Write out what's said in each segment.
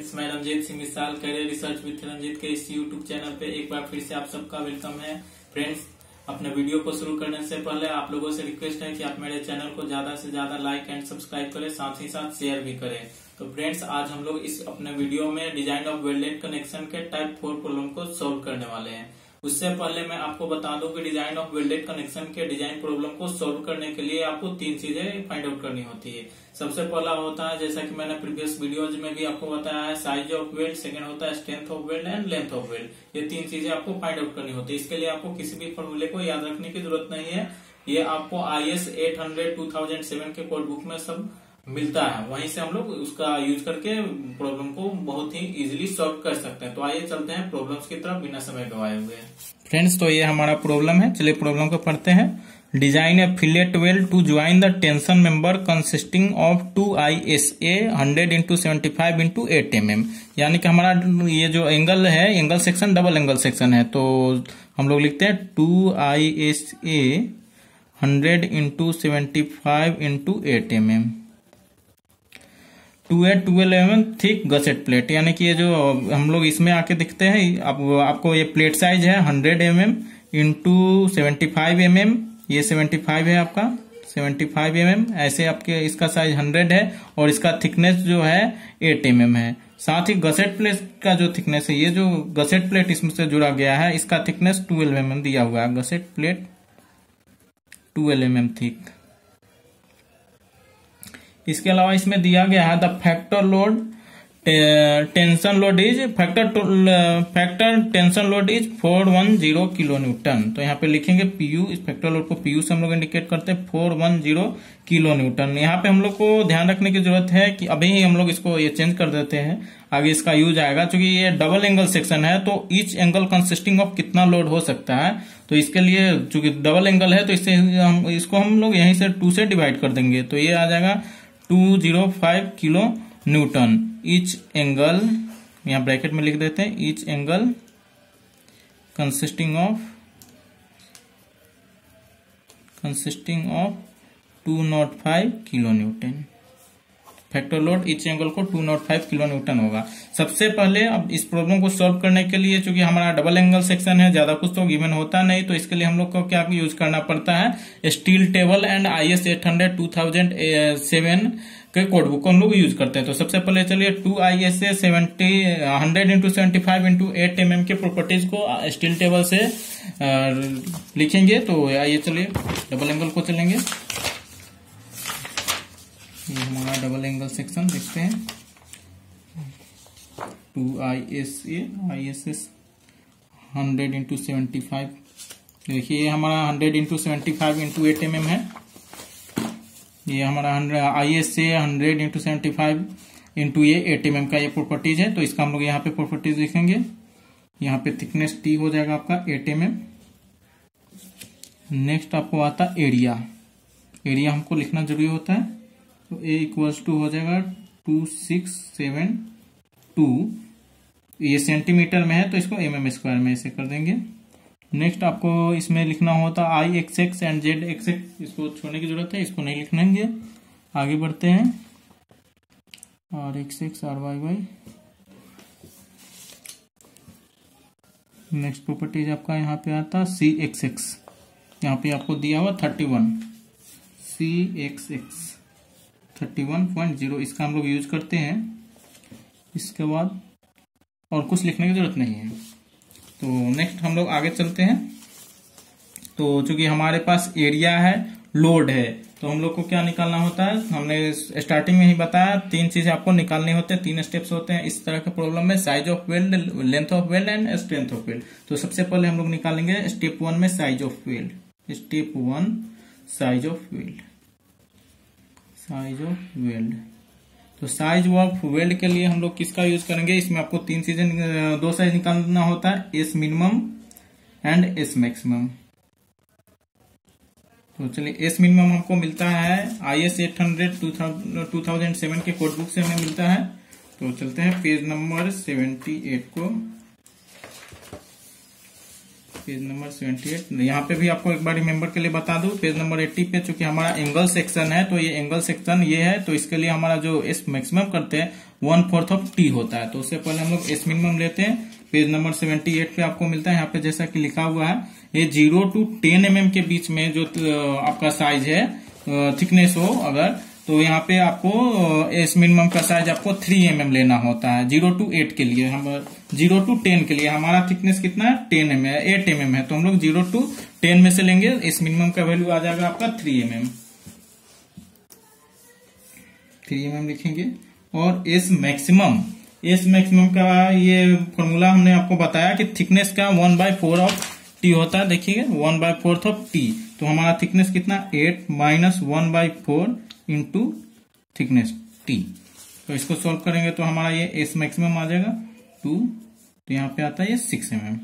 Friends, मैं रंजीत सिंह मिसाल career research with Ranjit के इस यूट्यूब चैनल पे एक बार फिर से आप सबका वेलकम है। फ्रेंड्स, अपने वीडियो को शुरू करने से पहले आप लोगों से रिक्वेस्ट है कि आप मेरे चैनल को ज्यादा से ज्यादा लाइक एंड सब्सक्राइब करें, साथ ही साथ शेयर भी करें। तो फ्रेंड्स, आज हम लोग इस अपने वीडियो में डिजाइन ऑफ वेल्डेड कनेक्शन के टाइप 4 प्रॉब्लम को सोल्व करने वाले हैं। उससे पहले मैं आपको बता दूं कि डिजाइन ऑफ वेल्डेड कनेक्शन के डिजाइन प्रॉब्लम को सोल्व करने के लिए आपको 3 चीजें फाइंड आउट करनी होती है। सबसे पहला होता है, जैसा कि मैंने प्रीवियस वीडियोज में भी आपको बताया है, साइज ऑफ वेल्ड। सेकंड होता है strength of weld and length of weld. ये 3 चीजें आपको फाइंड आउट करनी होती है। इसके लिए आपको किसी भी फॉर्मूले को याद रखने की जरूरत नहीं है। ये आपको IS 800 2007 के कोड बुक में सब मिलता है, वहीं से हम लोग उसका यूज करके प्रॉब्लम को बहुत ही इजीली सॉल्व कर सकते हैं। तो आइए चलते हैं प्रॉब्लम्स की तरफ बिना समय गवाए हुए। फ्रेंड्स, तो ये हमारा प्रॉब्लम है। चलिए प्रॉब्लम को पढ़ते हैं। Design a fillet weld to join the tension member consisting of 2 ISA 100 × 75 × 8 mm। यानी कि हमारा ये जो एंगल है, angle section double angle section है। तो हम लोग लिखते हैं 2 ISA 100 × 75 × 8 mm to 12 mm thick gusset plate. यानी कि ये जो हम लोग इसमें आके दिखते हैं, आपको ये प्लेट साइज है 100 mm × 75 mm। ये 75 है आपका, 75 mm। ऐसे आपके इसका साइज 100 है और इसका थिकनेस जो है 8 mm है। साथ ही गसेट प्लेट का जो थिकनेस है, ये जो गसेट प्लेट इसमें से जुड़ा गया है, इसका थिकनेस 12 mm दिया हुआ है। Gusset plate 12 mm thick. इसके अलावा इसमें दिया गया है the factor load tension load is factor tension load is 410 kilo Newton. तो यहाँ पे लिखेंगे PU। इस फैक्टर लोड को PU से हम लोग इंडिकेट करते हैं 410 किलो न्यूटन। यहाँ पे हम लोग को ध्यान रखने की जरूरत है कि अभी ही हम लोग इसको ये चेंज कर देते हैं, आगे इसका यूज आएगा। क्योंकि ये डबल एंगल सेक्शन है, तो ईच एंगल कंसिस्टिंग ऑफ कितना लोड हो सकता है। तो इसके लिए चूंकि डबल एंगल है, तो इसको हम लोग यहीं से 2 से डिवाइड कर देंगे। तो ये आ जाएगा 205 किलो न्यूटन। ईच एंगल, यहाँ ब्रैकेट में लिख देते हैं, each angle consisting of 205 kilo Newton. Factor load each angle को 205 किलो न्यूटन होगा। सबसे पहले अब इस प्रॉब्लम को सॉल्व करने के लिए, चूंकि हमारा डबल एंगल सेक्शन है, ज्यादा कुछ तो गिवन होता नहीं, तो इसके लिए हम लोग को क्या यूज करना पड़ता है, स्टील टेबल एंड IS 800 2007 के कोड बुक को हम लोग यूज करते हैं। तो सबसे पहले चलिए 2 ISA 100 × 75 × 8 mm के प्रॉपर्टीज को स्टील टेबल से लिखेंगे। तो आइए चलिए डबल एंगल को चलेंगे। ये हमारा डबल एंगल सेक्शन देखते हैं। 2 ISA 100 × 75। देखिए हमारा 100 × 75 × 8 mm है। ये हमारा ISA 100 × 75 × ये 8 mm का ये प्रॉपर्टीज है। तो इसका हम लोग यहाँ पे प्रॉपर्टीज लिखेंगे। यहाँ पे थिकनेस T हो जाएगा आपका 8 mm। नेक्स्ट आपको आता एरिया। एरिया हमको लिखना जरूरी होता है। तो A = हो जाएगा 2672। ये सेंटीमीटर में है, तो इसको mm² में ऐसे कर देंगे। नेक्स्ट आपको इसमें लिखना होता IXX एंड ZXX। इसको छोड़ने की जरूरत है, इसको नहीं लिखेंगे। आगे बढ़ते हैं। RXX RYY। नेक्स्ट प्रॉपर्टीज आपका यहाँ पे आता CXX। यहाँ पे आपको दिया हुआ 31। CXX 31.0। इसका हम लोग यूज करते हैं। इसके बाद और कुछ लिखने की जरूरत नहीं है। तो नेक्स्ट हम लोग आगे चलते हैं। तो चूंकि हमारे पास एरिया है, लोड है, तो हम लोग को क्या निकालना होता है, हमने स्टार्टिंग में ही बताया, 3 चीजें आपको निकालनी होते हैं। 3 स्टेप्स होते हैं इस तरह के प्रॉब्लम में, size of weld, length of weld and strength of weld. तो सबसे पहले हम लोग निकालेंगे स्टेप 1 में size of weld. Step 1 size of weld. Size of weld. तो साइज ऑफ वेल्ड के लिए हम लोग किसका यूज करेंगे, इसमें आपको 3 चीजें, 2 साइज निकालना होता है, S minimum and S maximum. तो चलिए S मिनिमम हमको मिलता है IS 800 2007 के कोड बुक से हमें मिलता है। तो चलते हैं पेज नंबर 78 को। Page number 78। यहाँ पे भी आपको एक बार रिमेंबर के लिए बता दूं, पेज नंबर 80 पे चूंकि हमारा एंगल सेक्शन है, तो ये एंगल सेक्शन ये है, तो इसके लिए हमारा जो एस मैक्सिमम करते हैं 1/4 ऑफ टी होता है। तो उससे पहले हम लोग एस मिनिमम लेते हैं। पेज नंबर 78 पे आपको मिलता है। यहाँ पे जैसा कि लिखा हुआ है, ये 0 to 10 mm के बीच में जो आपका साइज है, थिकनेस हो अगर, तो यहाँ पे आपको एस मिनिमम का साइज आपको 3 mm लेना होता है। 0 to 8 के लिए, हम 0 to 10 के लिए हमारा थिकनेस कितना है, 10 mm है, 8 mm है। तो हम लोग 0 to 10 में से लेंगे, एस मिनिमम का वैल्यू आ जाएगा आपका 3 mm। 3 mm लिखेंगे। और एस मैक्सिमम का ये फॉर्मूला हमने आपको बताया कि थिकनेस का 1/4 ऑफ टी होता है। देखिए 1/4 ऑफ टी, तो हमारा थिकनेस कितना, 8 माइनस 1/4 इंटू थिकनेस टी। तो इसको सॉल्व करेंगे तो हमारा ये एस मैक्सिमम आ जाएगा 2, तो यहाँ पे आता है ये 6 mm।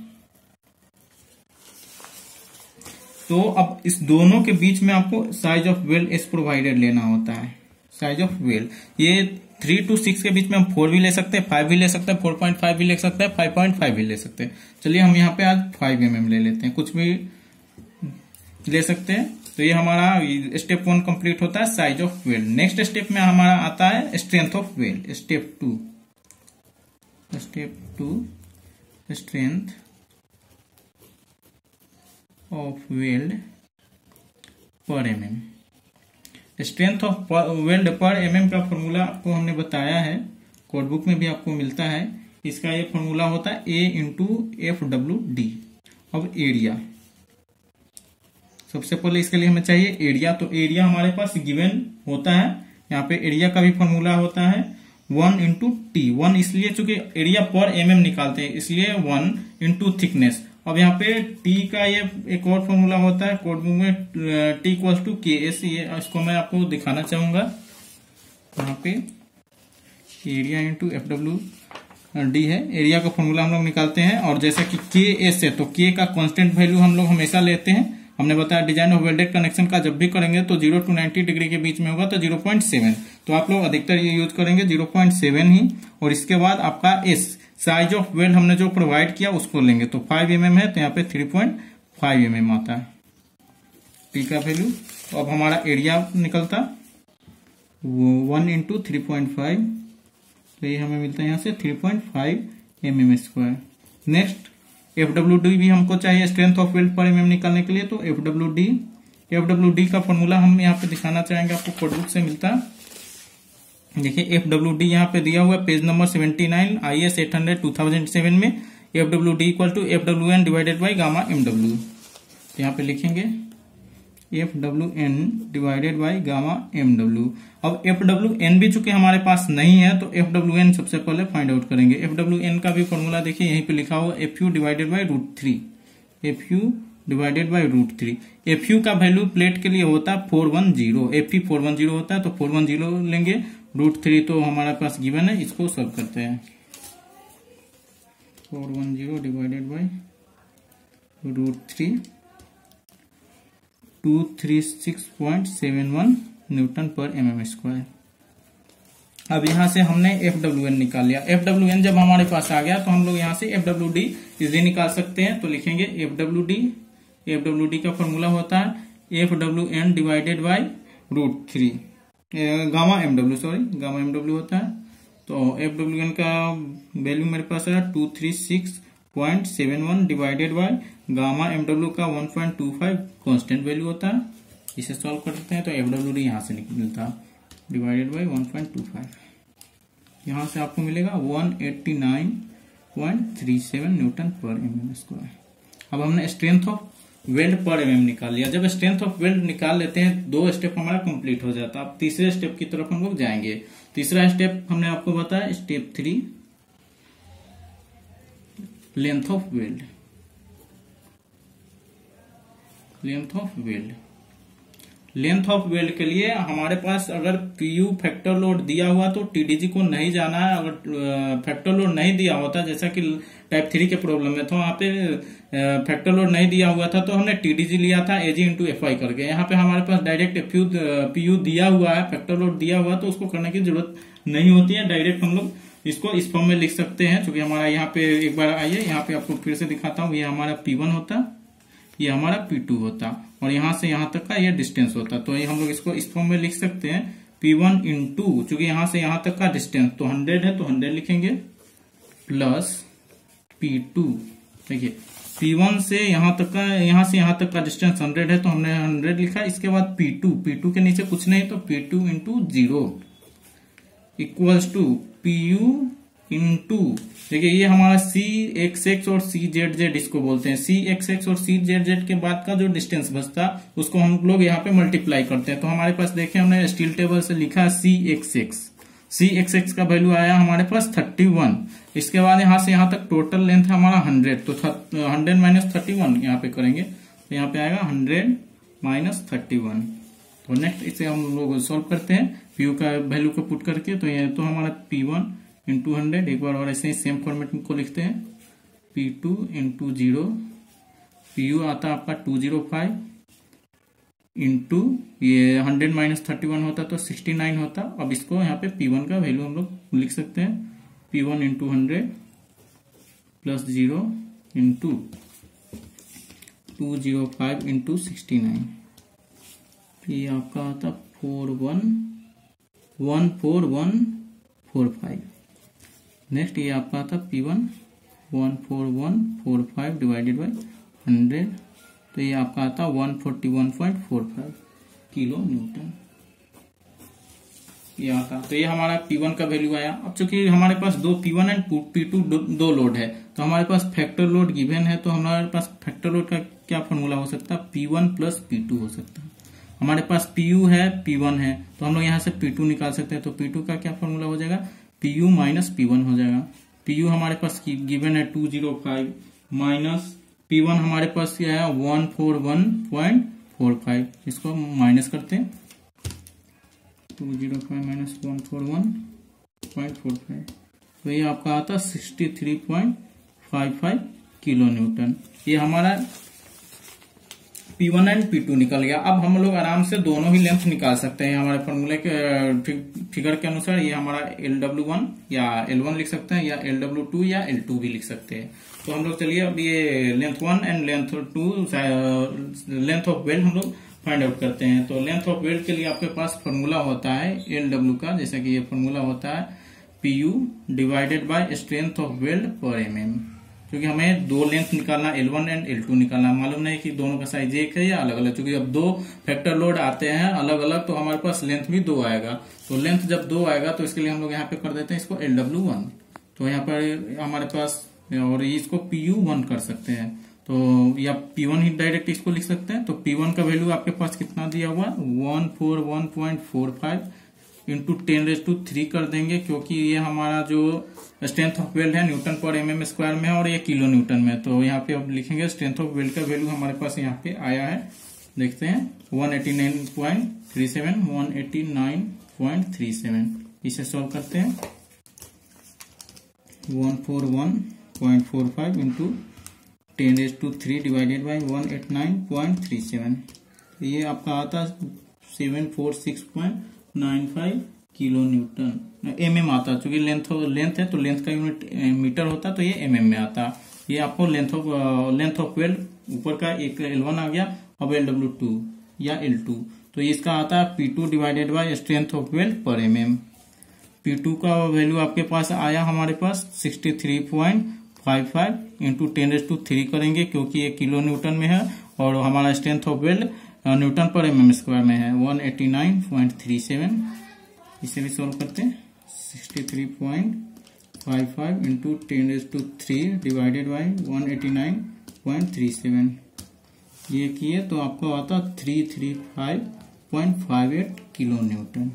तो अब इस दोनों के बीच में आपको size of well S provided लेना होता है। साइज ऑफ वेल, ये 3 to 6 के बीच में हम 4 भी ले सकते हैं, 5 भी ले सकते हैं, 4.5 भी ले सकते हैं, 5.5 भी ले सकते हैं। चलिए हम यहाँ पे आज 5 mm ले लेते हैं, कुछ भी ले सकते हैं। तो ये हमारा स्टेप 1 कंप्लीट होता है, size of well. Next step में हमारा आता है strength of well. Step 2 strength of weld पर mm। स्ट्रेंथ ऑफ वेल्ड पर mm का फॉर्मूला आपको हमने बताया है, कोड बुक में भी आपको मिलता है। इसका ये फॉर्मूला होता है A इंटू FWD। अब एरिया, सबसे पहले इसके लिए हमें चाहिए एरिया। तो एरिया हमारे पास गिवन होता है, यहाँ पे एरिया का भी फॉर्मूला होता है 1 इंटू टी। 1 इसलिए चूंकि एरिया पर mm निकालते हैं, इसलिए 1 इंटू थिकनेस। अब यहाँ पे टी का ये एक और फॉर्मूला होता है कोड बुक में, टी इक्वल्स टू KS। ये इसको मैं आपको दिखाना चाहूंगा। यहाँ पे एरिया इंटू FWD है, एरिया का फॉर्मूला हम लोग निकालते हैं। और जैसा कि KS है, तो K का कांस्टेंट वैल्यू हम लोग हमेशा लेते हैं। हमने बताया डिजाइन ऑफ वेल्डेड कनेक्शन का जब भी करेंगे तो 0 to 90 डिग्री के बीच में होगा, तो 0.7। तो आप लोग अधिकतर ये यूज करेंगे 0.7 ही। और इसके बाद आपका एस, साइज ऑफ वेल्ड हमने जो प्रोवाइड किया उसको लेंगे। तो 5 mm है, तो यहाँ पे 3.5 mm आता है टी का वैल्यू। तो अब हमारा एरिया निकलता 1 इंटू 3.5, तो ये हमें मिलता है यहाँ से 3.5 mm²। नेक्स्ट FWD भी हमको चाहिए स्ट्रेंथ ऑफ वेल्ड पर mm निकालने के लिए। तो FWD का फॉर्मूला हम यहाँ पे दिखाना चाहेंगे, आपको कोड बुक से मिलता है। देखिए FWD यहाँ पे दिया हुआ है, पेज नंबर 79 IS 800 2007 में। FWD equal to FWN divided by gamma MW। यहाँ पे लिखेंगे FWN divided by gamma MW। अब FWN भी चूंकि हमारे पास नहीं है, तो FWN सबसे पहले फाइंड आउट करेंगे। FWN का भी फॉर्मूला देखिए यहीं पे लिखा हुआ, FU divided by √3। FU divided by √3। FU का वैल्यू प्लेट के लिए होता है 410, FE 410 होता है, तो 410 लेंगे। √3 तो हमारे पास गिवन है, इसको सॉल्व करते हैं। 410 डिवाइडेड बाई √3, 236.71 न्यूटन पर mm²। अब यहां से हमने FWN निकाल लिया। FWN जब हमारे पास आ गया, तो हम लोग यहां से FWD इजीली निकाल सकते हैं। तो लिखेंगे FWD का फॉर्मूला होता है FWN divided by √3, gamma MW होता है। तो FWN का वैल्यू मेरे पास है 236.71 डिवाइडेड बाई गामा MW का 1.25 कांस्टेंट वैल्यू होता है। इसे सॉल्व करते हैं तो FWD यहाँ से मिलता है डिवाइडेड बाई 1.25। यहाँ से आपको मिलेगा 189.37 न्यूटन पर mm²। अब हमने स्ट्रेंथ ऑफ वेल्ड पर mm निकाल लिया। जब स्ट्रेंथ ऑफ वेल्ड निकाल लेते हैं, 2 स्टेप हमारा कंप्लीट हो जाता है। अब तीसरे स्टेप की तरफ हम लोग जाएंगे। तीसरा स्टेप हमने आपको बताया step 3, length of weld. Length of weld के लिए हमारे पास अगर PU फैक्टर लोड दिया हुआ तो TDG को नहीं जाना है। अगर फैक्टर लोड नहीं दिया होता, जैसा कि टाइप 3 के प्रॉब्लम में, तो वहां पे फैक्टर लोड नहीं दिया हुआ था, तो हमने TDG लिया था AG इंटू FI करके। यहाँ पे हमारे पास डायरेक्ट PU दिया हुआ है, फैक्टर लोड दिया हुआ है, तो उसको करने की जरूरत नहीं होती है। डायरेक्ट हम लोग इसको इस फॉर्म में लिख सकते हैं। क्योंकि हमारा यहाँ पे एक बार आइए, यहाँ पे आपको फिर से दिखाता हूँ। ये हमारा P1 होता, ये हमारा P2 होता, और यहाँ से यहाँ तक का ये डिस्टेंस होता। तो ये हम लोग इसको इस फॉर्म में लिख सकते हैं। P1 इंटू, चूंकि यहां से यहां तक का डिस्टेंस तो 100 है तो 100 लिखेंगे, प्लस P2। देखिए P1 से यहां तक का डिस्टेंस 100 है तो हमने 100 लिखा। इसके बाद P2 के नीचे कुछ नहीं तो P2 into 0 equals to PU into, देखिए ये हमारा CXX और CZZ इसको बोलते हैं। CXX और CZZ के बाद का जो डिस्टेंस बचता उसको हम लोग यहाँ पे मल्टीप्लाई करते हैं। तो हमारे पास देखें हमने स्टील टेबल से लिखा CXX का वैल्यू आया हमारे पास 31। इसके बाद यहाँ से यहाँ तक टोटल लेंथ है हमारा 100, तो 100 माइनस 31 यहाँ पे करेंगे तो यहाँ पे आएगा 100 माइनस 31। तो नेक्स्ट इसे हम लोग सॉल्व करते हैं पीयू का वैल्यू को पुट करके। तो ये तो हमारा P1 इंटू 100, एक बार और ऐसे ही सेम फॉर्मेट को लिखते हैं, P2 इंटू 0, PU आता है आपका 205 इंटू ये 100 माइनस 31 होता तो 69 होता। अब इसको यहाँ पे P1 का वैल्यू हम लोग लिख सकते हैं, P1 into 100 plus 0 into 205 into 69, ये आपका आता 14145। नेक्स्ट ये आपका आता P1 14145 डिवाइडेड बाई 100, तो ये आपका आता 141.45 किलो न्यूटन ये आता। तो ये हमारा P1 का वैल्यू आया। अब चूंकि हमारे पास दो P1 एंड P2 दो लोड है तो हमारे पास फैक्टर लोड गिवन है, तो हमारे पास फैक्टर लोड का क्या फॉर्मूला हो सकता है, P1 प्लस P2 हो सकता है। हमारे पास PU है P1 है तो हम लोग यहाँ से P2 निकाल सकते हैं। तो P2 का क्या फॉर्मूला हो जाएगा, PU माइनस P1 हो जाएगा। PU हमारे पास गिवन है 205 माइनस P1 हमारे पास क्या है 141.45, इसको माइनस करते हैं 205 माइनस 141.45, तो ये आपका आता 63.55 किलो न्यूटन। ये हमारा P1 एंड P2 निकल गया। अब हम लोग आराम से दोनों ही लेंथ निकाल सकते हैं हमारे फॉर्मूले के फिगर के अनुसार। ये हमारा LW1 या L1 लिख सकते हैं या LW2 या L2 भी लिख सकते हैं। तो हम लोग चलिए अब ये length 1 and length 2 length of weld हम लोग फाइंड आउट करते हैं। तो लेंथ ऑफ वेल्ड के लिए आपके पास फॉर्मूला होता है LW का, जैसा कि ये फॉर्मूला होता है PU divided by strength of weld पर mm, क्योंकि हमें दो लेंथ निकालना L1 एंड L2 निकालना, मालूम नहीं कि दोनों का साइज एक है या अलग अलग, क्योंकि अब दो फैक्टर लोड आते हैं अलग अलग तो हमारे पास लेंथ भी 2 आएगा। तो लेंथ जब 2 आएगा तो इसके लिए हम लोग यहाँ पे कर देते हैं इसको LW1। तो यहाँ पर हमारे पास और इसको PU1 कर सकते हैं, तो या P1 ही डायरेक्ट इसको लिख सकते हैं। तो P1 का वैल्यू आपके पास कितना दिया हुआ 141.45 इंटू 10⁻³ कर देंगे, क्योंकि ये हमारा जो स्ट्रेंथ ऑफ वेल्ड है न्यूटन पर mm स्क्वायर में है और ये किलो न्यूटन में। तो यहाँ पे अब लिखेंगे स्ट्रेंथ ऑफ वेल्ड का वैल्यू हमारे पास यहाँ पे आया है, देखते हैं 189.37। इसे सॉल्व करते हैं 141.45 इंटू 10⁻³ डिवाइडेड बाई 189.37, ये आपका आता 746.95 किलो न्यूटन mm आता। चूंकि लेंथ है तो लेंथ का यूनिट मीटर होता तो ये mm में आता। ये आपको लेंथ ऑफ वेल्ड ऊपर का एक L1 आ गया। अब LW2 या L2 तो इसका आता है P2 divided by strength of weld पर mm। P2 का वैल्यू आपके पास आया हमारे पास 63.55 इंटू 10⁻³ करेंगे, क्योंकि ये किलो न्यूटन में है और हमारा स्ट्रेंथ ऑफ वेल्ड न्यूटन पर mm स्क्वायर में है 189.37। इसे भी सॉल्व करते हैं 63.55 इंटू 10⁻³ डिवाइडेड बाई 189.37, ये किए तो आपको आता 335.58 किलो न्यूटन।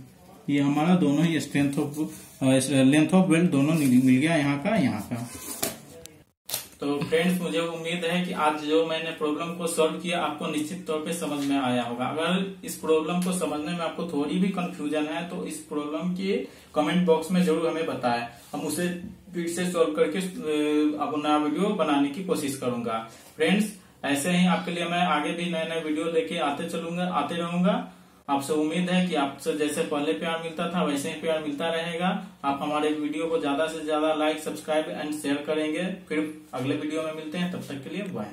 ये हमारा दोनों ही strength of length of weld दोनों मिल गया, यहाँ का। तो फ्रेंड्स मुझे उम्मीद है कि आज जो मैंने प्रॉब्लम को सॉल्व किया आपको निश्चित तौर पे समझ में आया होगा। अगर इस प्रॉब्लम को समझने में आपको थोड़ी भी कंफ्यूजन है तो इस प्रॉब्लम के कमेंट बॉक्स में जरूर हमें बताएं, हम उसे फिर से सॉल्व करके अपना वीडियो बनाने की कोशिश करूंगा। फ्रेंड्स ऐसे ही आपके लिए मैं आगे भी नए नए वीडियो लेके आते रहूंगा। आपसे उम्मीद है कि आपसे जैसे पहले प्यार मिलता था वैसे ही प्यार मिलता रहेगा। आप हमारे वीडियो को ज्यादा से ज्यादा लाइक, सब्सक्राइब एंड शेयर करेंगे। फिर अगले वीडियो में मिलते हैं, तब तक के लिए बाय।